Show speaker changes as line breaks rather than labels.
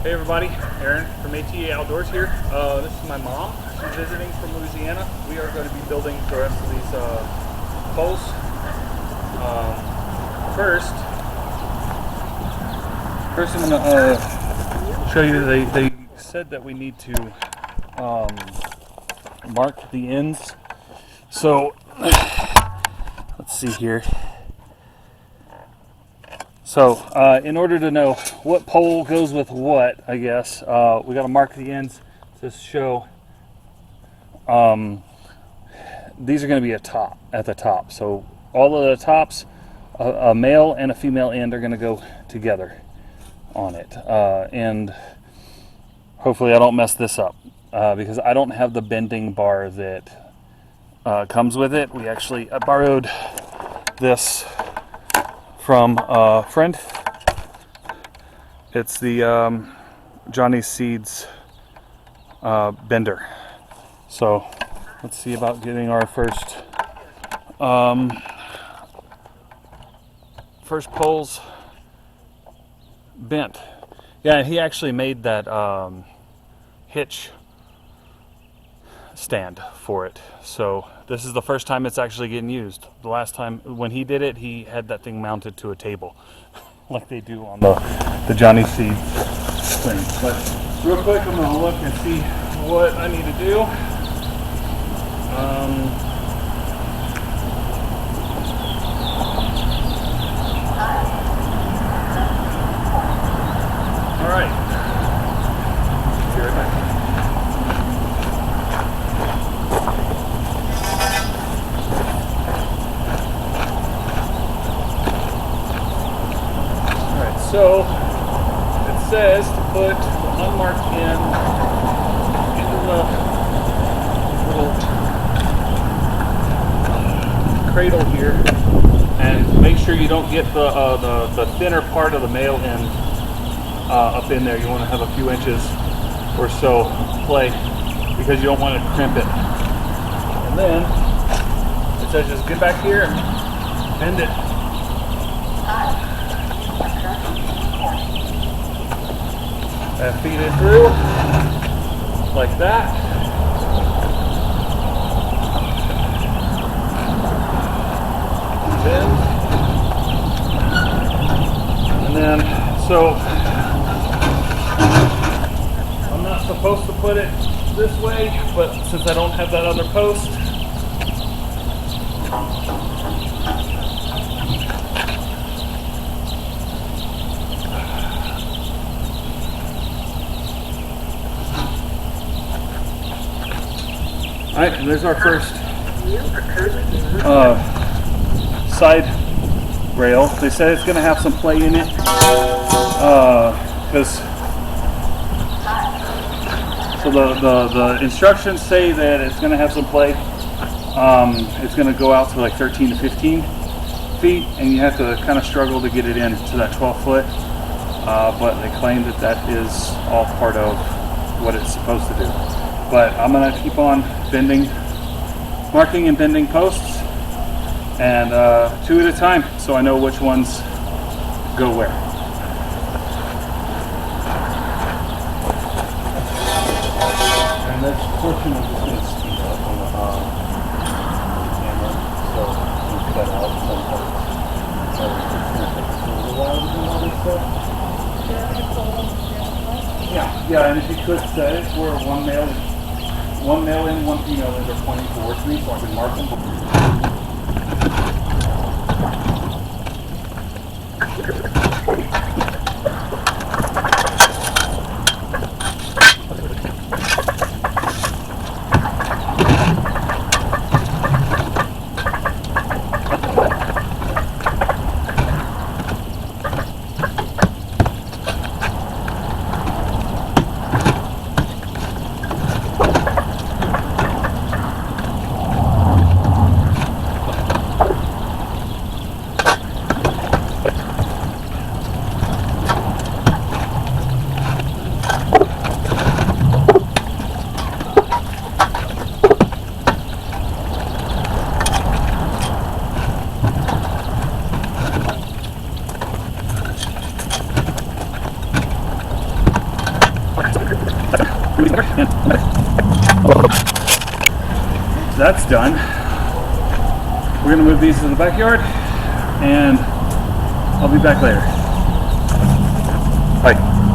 Hey everybody, Aaron from A.T.E Outdoors here. This is my mom. She's visiting from Louisiana. We are going to be building the rest of these poles. First I'm going to show you. They said that we need to mark the ends. So let's see here. So in order to know what pole goes with what, I guess, we got to mark the ends to show. These are going to be at the top. So all of the tops, a male and a female end are going to go together on it. And hopefully I don't mess this up because I don't have the bending bar that comes with it. I borrowed this from a friend. It's the Johnny Seeds bender. So let's see about getting our first poles bent. Yeah, he actually made that hitch stand for it. So this is the first time it's actually getting used. The last time when he did it, he had that thing mounted to a table like they do on the Johnny Seeds thing. But real quick, I'm gonna look and see what I need to do. All right. Be right back. So it says to put the unmarked end into the little cradle here, and make sure you don't get the thinner part of the male end up in there. You want to have a few inches or so play because you don't want to crimp it. And then it says just get back here and bend it. And feed it through like that. Bend. And then, so I'm not supposed to put it this way, but since I don't have that other post, alright, and there's our first side rail. They said it's going to have some play in it because the instructions say that it's going to have some play. It's going to go out to like 13 to 15 feet, and you have to kind of struggle to get it in to that 12 foot. But they claim that is all part of what it's supposed to do. But I'm going to keep on marking and bending posts, and 2 at a time, so I know which ones go where. And this portion is just going to speed up on the camera, so you cut out some parts. So it's going to take us a little while to do all this stuff. Yeah, and if you could set it where one male in, one female in are pointing towards me so I can mark them. That's done. We're gonna move these to the backyard, and I'll be back later. Bye.